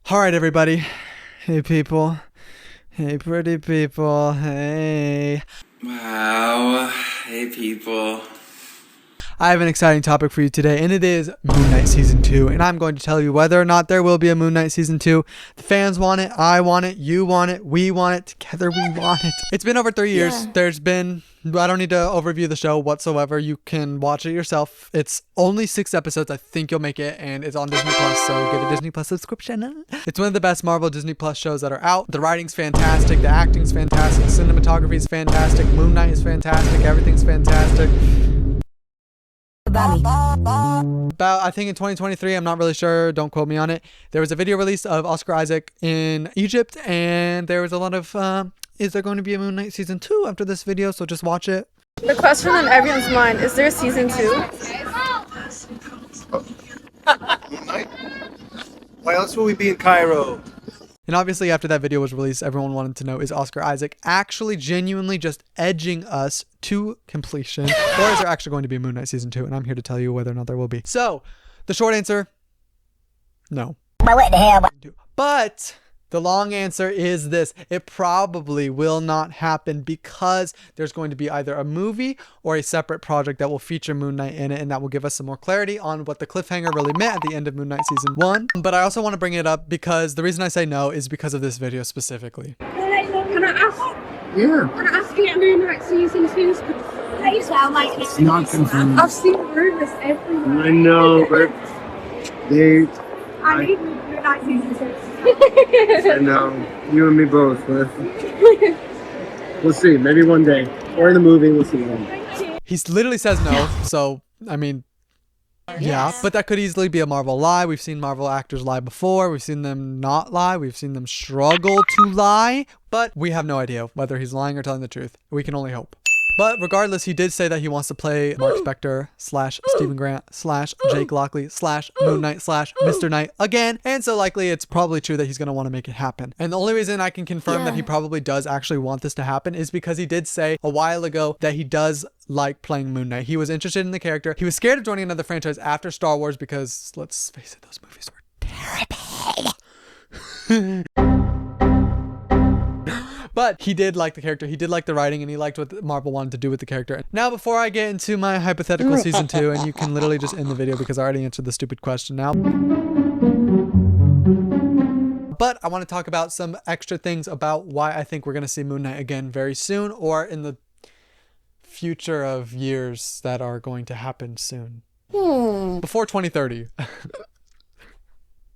All right, everybody. Hey, people. Hey, pretty people. Hey. Wow. Hey, people. I have an exciting topic for you today, and it is Moon Knight Season 2, and I'm going to tell you whether or not there will be a Moon Knight Season 2. The fans want it, I want it, you want it, we want it, together we want it. It's been over 3 years. There's been, I don't need to overview the show whatsoever. You can watch it yourself. It's only 6 episodes. I think you'll make it, and it's on Disney Plus, so get a Disney Plus subscription. It's one of the best Marvel Disney Plus shows that are out. The writing's fantastic, the acting's fantastic, the cinematography's fantastic, Moon Knight is fantastic, everything's fantastic. About, I think in 2023, I'm not really sure, don't quote me on it, there was a video released of Oscar Isaac in Egypt, and there was a lot of, is there going to be a Moon Knight Season 2 after this video? So just watch it. The question on everyone's mind, is there a Season 2? Moon Knight? Why else will we be in Cairo? And obviously after that video was released, everyone wanted to know, is Oscar Isaac actually genuinely just edging us to completion? Or is there actually going to be a Moon Knight Season 2? And I'm here to tell you whether or not there will be. So, the short answer, no. What the hell? But the long answer is this. It probably will not happen because there's going to be either a movie or a separate project that will feature Moon Knight in it, and that will give us some more clarity on what the cliffhanger really meant at the end of Moon Knight Season 1. But I also want to bring it up because the reason I say no is because of this video specifically. Can I ask? Yeah. Can I ask you at Moon Knight Season 2? It's not confirmed. I've seen rumors everywhere. I know, but they... I need Moon Knight Season 2. I know. You and me both, but... We'll see. Maybe one day. Or in the movie, we'll see. He literally says no, so, I mean, yeah. But that could easily be a Marvel lie. We've seen Marvel actors lie before. We've seen them not lie. We've seen them struggle to lie. But we have no idea whether he's lying or telling the truth. We can only hope. But regardless, he did say that he wants to play Mark Spector / Stephen Grant / Jake Lockley / Moon Knight / Mr. Knight again. And so likely it's probably true that he's going to want to make it happen. And the only reason I can confirm that he probably does actually want this to happen is because he did say a while ago that he does like playing Moon Knight. He was interested in the character. He was scared of joining another franchise after Star Wars because, let's face it, those movies were terrible. But he did like the character, he did like the writing, and he liked what Marvel wanted to do with the character. Now, before I get into my hypothetical Season 2, and you can literally just end the video because I already answered the stupid question now. But I want to talk about some extra things about why I think we're going to see Moon Knight again very soon, or in the future of years that are going to happen soon. Before 2030.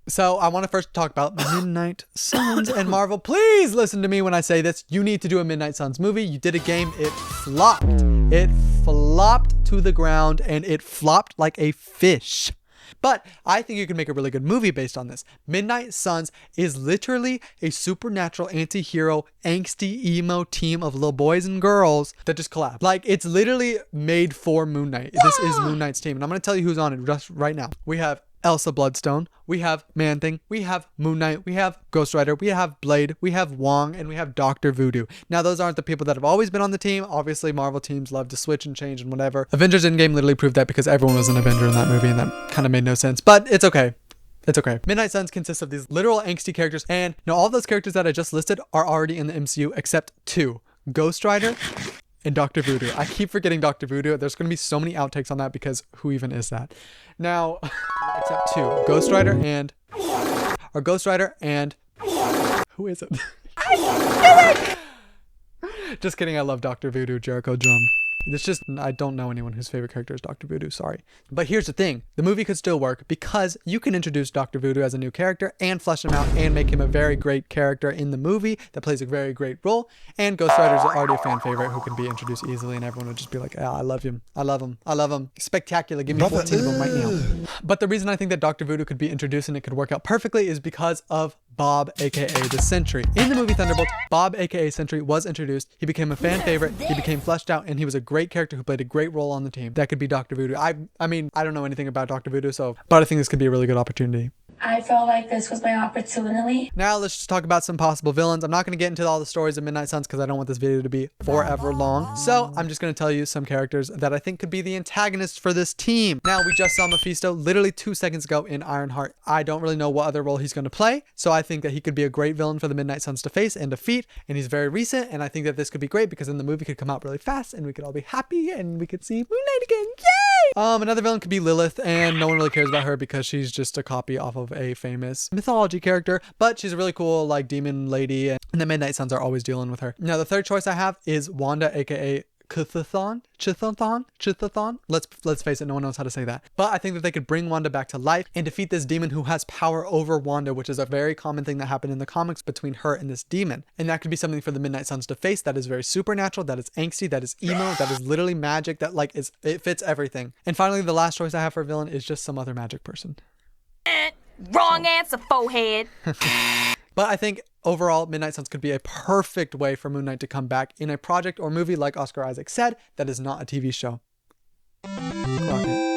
So I want to first talk about Midnight Suns and Marvel. Please listen to me when I say this. You need to do a Midnight Suns movie. You did a game. It flopped. It flopped to the ground, and it flopped like a fish. But I think you can make a really good movie based on this. Midnight Suns is literally a supernatural anti-hero, angsty, emo team of little boys and girls that just collab. Like, it's literally made for Moon Knight. This is Moon Knight's team. And I'm going to tell you who's on it just right now. We have Elsa Bloodstone, we have Man-Thing, we have Moon Knight, we have Ghost Rider, we have Blade, we have Wong, and we have Dr. Voodoo. Now, those aren't the people that have always been on the team. Obviously, Marvel teams love to switch and change and whatever. Avengers Endgame literally proved that because everyone was an Avenger in that movie, and that kind of made no sense. But it's okay. It's okay. Midnight Suns consists of these literal angsty characters, and now all those characters that I just listed are already in the MCU except 2. Ghost Rider and Dr. Voodoo. I keep forgetting Dr. Voodoo. There's going to be so many outtakes on that because who even is that? Now, except 2. Ghost Rider and... Who is it? Just kidding. I love Dr. Voodoo, Jericho Drum. It's just, I don't know anyone whose favorite character is Dr. Voodoo, sorry. But here's the thing, the movie could still work because you can introduce Dr. Voodoo as a new character and flesh him out and make him a very great character in the movie that plays a very great role. And Ghost Rider is already a fan favorite who can be introduced easily, and everyone would just be like, yeah, I love him. I love him. I love him. Spectacular. Give me 14 of them right now. But the reason I think that Dr. Voodoo could be introduced and it could work out perfectly is because of Bob, aka the Sentry. In the movie Thunderbolts, Bob, aka Sentry, was introduced. He became a fan favorite. He became fleshed out, and he was a great character who played a great role on the team. That could be Dr. Voodoo. I mean, I don't know anything about Dr. Voodoo, but I think this could be a really good opportunity. I felt like this was my opportunity. Now let's just talk about some possible villains. I'm not going to get into all the stories of Midnight Suns because I don't want this video to be forever long. So I'm just going to tell you some characters that I think could be the antagonists for this team. Now we just saw Mephisto literally 2 seconds ago in Ironheart. I don't really know what other role he's going to play. So I think that he could be a great villain for the Midnight Suns to face and defeat. And he's very recent. And I think that this could be great because then the movie could come out really fast and we could all be happy and we could see Moon Knight again. Yay! Another villain could be Lilith, and no one really cares about her because she's just a copy off of a famous mythology character, but she's a really cool like demon lady, and the Midnight Suns are always dealing with her. Now the third choice I have is Wanda, aka Chithathon. Let's face it, no one knows how to say that. But I think that they could bring Wanda back to life and defeat this demon who has power over Wanda, which is a very common thing that happened in the comics between her and this demon. And that could be something for the Midnight Suns to face that is very supernatural, that is angsty, that is emo, that is literally magic, that like it fits everything. And finally, the last choice I have for a villain is just some other magic person. Wrong answer, forehead. But I think overall, Midnight Suns could be a perfect way for Moon Knight to come back in a project or movie, like Oscar Isaac said, that is not a TV show. Clock it.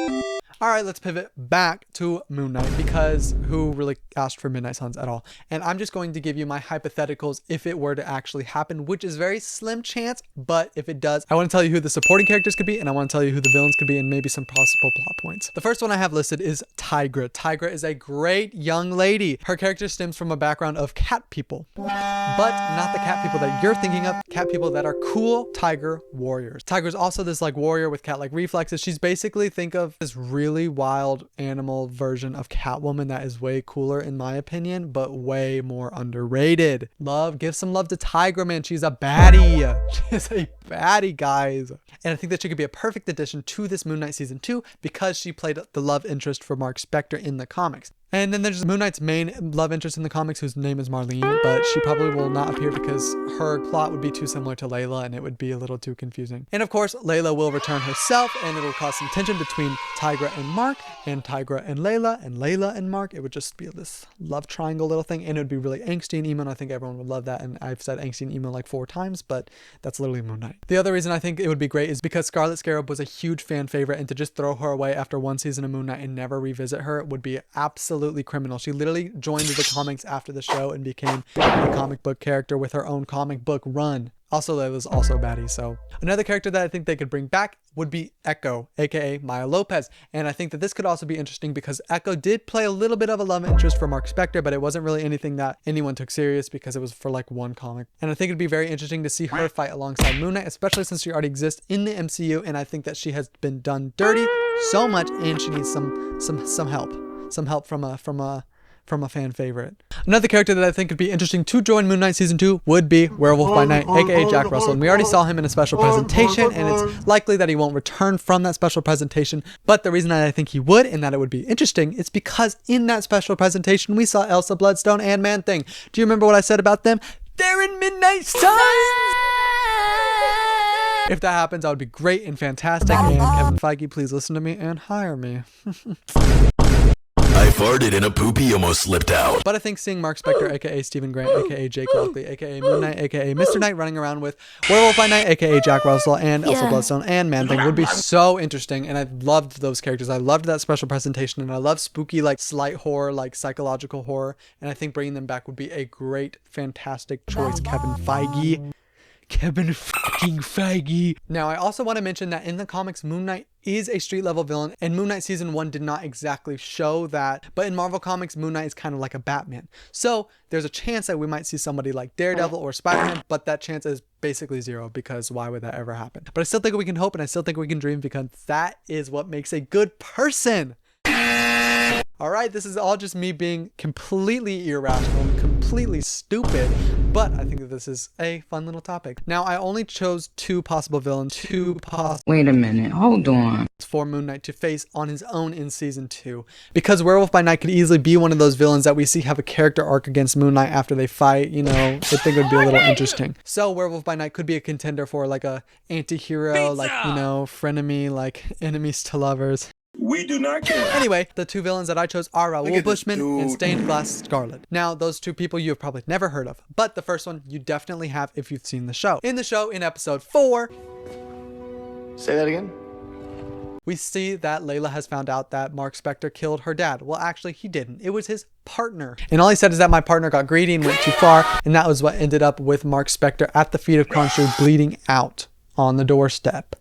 All right, let's pivot back to Moon Knight because who really asked for Midnight Suns at all? And I'm just going to give you my hypotheticals if it were to actually happen, which is very slim chance, but if it does, I want to tell you who the supporting characters could be, and I want to tell you who the villains could be, and maybe some possible plot points. The first one I have listed is Tigra. Tigra is a great young lady. Her character stems from a background of cat people, but not the cat people that you're thinking of, cat people that are cool tiger warriors. Tigra's also this like warrior with cat-like reflexes. She's basically, think of this really wild animal version of Catwoman that is way cooler in my opinion, but way more underrated. Give some love to Tigra, man. She's a baddie. She's a baddie, guys. And I think that she could be a perfect addition to this Moon Knight season 2 because she played the love interest for Mark Spector in the comics. And then there's Moon Knight's main love interest in the comics, whose name is Marlene, but she probably will not appear because her plot would be too similar to Layla and it would be a little too confusing. And of course, Layla will return herself and it'll cause some tension between Tigra and Mark, and Tigra and Layla and Mark. It would just be this love triangle little thing, and it would be really angsty and emo, and I think everyone would love that. And I've said angsty and emo like 4 times, but that's literally Moon Knight. The other reason I think it would be great is because Scarlet Scarab was a huge fan favorite, and to just throw her away after 1 season of Moon Knight and never revisit her would be absolutely criminal. She literally joined the comics after the show and became a comic book character with her own comic book run. Also, that was also baddie. So another character that I think they could bring back would be Echo, aka Maya Lopez. And I think that this could also be interesting because Echo did play a little bit of a love interest for Mark Spector, but it wasn't really anything that anyone took serious because it was for like 1 comic. And I think it'd be very interesting to see her fight alongside Moon Knight, especially since she already exists in the MCU. And I think that she has been done dirty so much and she needs some help from a fan favorite. Another character that I think could be interesting to join Moon Knight season 2 would be Werewolf by Night, aka Jack Russell. And we already saw him in a special presentation, and it's likely that he won't return from that special presentation. But the reason I think he would, and that it would be interesting, is because in that special presentation we saw Elsa Bloodstone and Man-Thing. Do you remember what I said about them? They're in Midnight Suns! If that happens, that would be great and fantastic. And Kevin Feige, please listen to me and hire me. I farted and a poopy almost slipped out. But I think seeing Mark Spector, aka Stephen Grant, aka Jake Lockley, aka Moon Knight, aka Mr. Knight running around with Werewolf by Night, aka Jack Russell, and Elsa Bloodstone and Man-Thing would be so interesting. And I loved those characters. I loved that special presentation, and I love spooky, like slight horror, like psychological horror. And I think bringing them back would be a great, fantastic choice, Kevin Feige. Kevin fucking Feige. Now, I also want to mention that in the comics, Moon Knight is a street level villain, and Moon Knight season 1 did not exactly show that, but in Marvel Comics, Moon Knight is kind of like a Batman. So there's a chance that we might see somebody like Daredevil or Spider-Man, but that chance is basically 0 because why would that ever happen? But I still think we can hope, and I still think we can dream, because that is what makes a good person. All right, this is all just me being completely irrational and completely stupid, but I think that this is a fun little topic. Now, I only chose 2 possible villains, Wait a minute, hold on. For Moon Knight to face on his own in season 2, because Werewolf by Night could easily be one of those villains that we see have a character arc against Moon Knight after they fight. You know, I think it would be a little interesting. So Werewolf by Night could be a contender for like a anti-hero, like, you know, frenemy, like enemies to lovers. We do not care. Anyway, the 2 villains that I chose are Raoul Bushman and Stained Glass Scarlet. Now, those 2 people you have probably never heard of, but the first one you definitely have if you've seen the show. In the show, in episode 4... Say that again? We see that Layla has found out that Mark Spector killed her dad. Well, actually, he didn't. It was his partner. And all he said is that my partner got greedy and went too far. And that was what ended up with Mark Spector at the feet of Khonshu, bleeding out on the doorstep.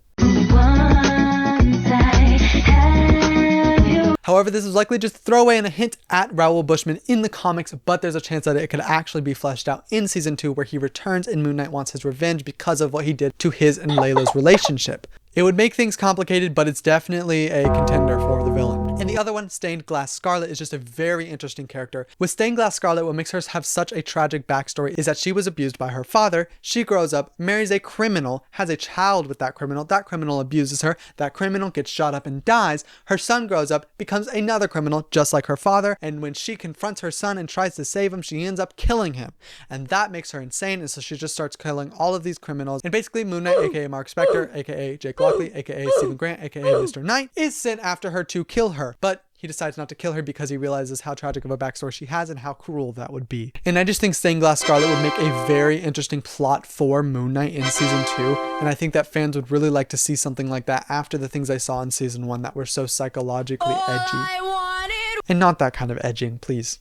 However, this is likely just a throwaway and a hint at Raoul Bushman in the comics, but there's a chance that it could actually be fleshed out in season 2, where he returns and Moon Knight wants his revenge because of what he did to his and Layla's relationship. It would make things complicated, but it's definitely a contender for the villain. And the other one, Stained Glass Scarlet, is just a very interesting character. With Stained Glass Scarlet, what makes her have such a tragic backstory is that she was abused by her father. She grows up, marries a criminal, has a child with that criminal abuses her, that criminal gets shot up and dies. Her son grows up, becomes another criminal just like her father, and when she confronts her son and tries to save him, she ends up killing him. And that makes her insane, and so she just starts killing all of these criminals. And basically Moon Knight, aka Mark Spector, aka Jake Lockley, aka Stephen Grant, aka Mr. Knight, is sent after her to kill her. But he decides not to kill her because he realizes how tragic of a backstory she has and how cruel that would be. And I just think Stained Glass Scarlet would make a very interesting plot for Moon Knight in season 2. And I think that fans would really like to see something like that after the things I saw in season 1 that were so psychologically edgy. And not that kind of edging, please.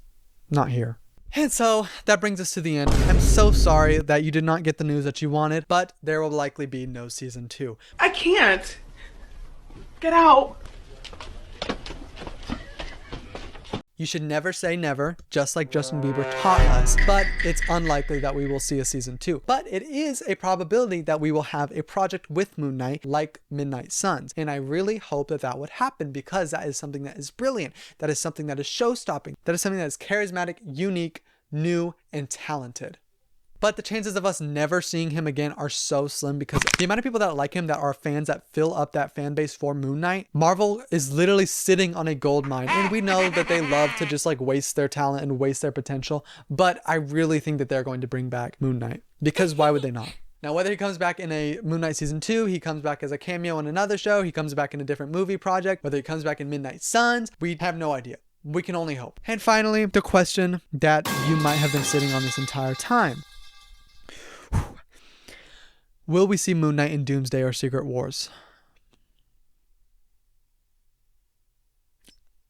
Not here. And so that brings us to the end. I'm so sorry that you did not get the news that you wanted, but there will likely be no season 2. I can't. Get out. You should never say never, just like Justin Bieber taught us, but it's unlikely that we will see a season 2. But it is a probability that we will have a project with Moon Knight like Midnight Suns. And I really hope that that would happen, because that is something that is brilliant. That is something that is show-stopping. That is something that is charismatic, unique, new, and talented. But the chances of us never seeing him again are so slim, because the amount of people that like him, that are fans, that fill up that fan base for Moon Knight, Marvel is literally sitting on a gold mine. And we know that they love to just like waste their talent and waste their potential. But I really think that they're going to bring back Moon Knight, because why would they not? Now, whether he comes back in a Moon Knight season 2, he comes back as a cameo in another show, he comes back in a different movie project, whether he comes back in Midnight Suns, we have no idea. We can only hope. And finally, the question that you might have been sitting on this entire time. Will we see Moon Knight in Doomsday or Secret Wars?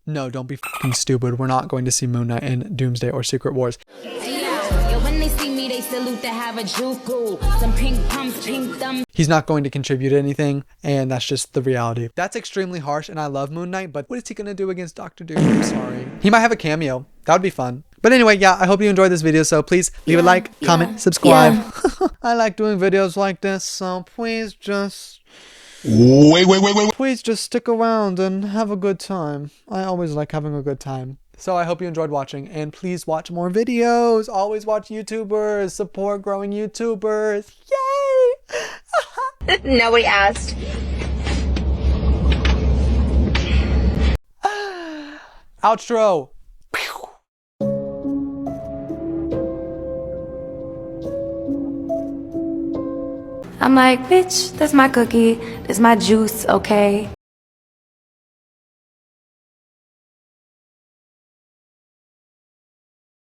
No, don't be fucking stupid. We're not going to see Moon Knight in Doomsday or Secret Wars. When they see me, they salute to have a juku. Some pink pumps, pink thumb. He's not going to contribute anything, and that's just the reality. That's extremely harsh, and I love Moon Knight, but what is he going to do against Dr. Doom? I'm sorry. He might have a cameo. That would be fun. But anyway, yeah, I hope you enjoyed this video, so please leave a like, comment, subscribe. I like doing videos like this, so please just... Please just stick around and have a good time. I always like having a good time. So I hope you enjoyed watching, and please watch more videos. Always watch YouTubers. Support growing YouTubers. Yay! Nobody asked. Outro. I'm like, bitch, that's my cookie, that's my juice, okay?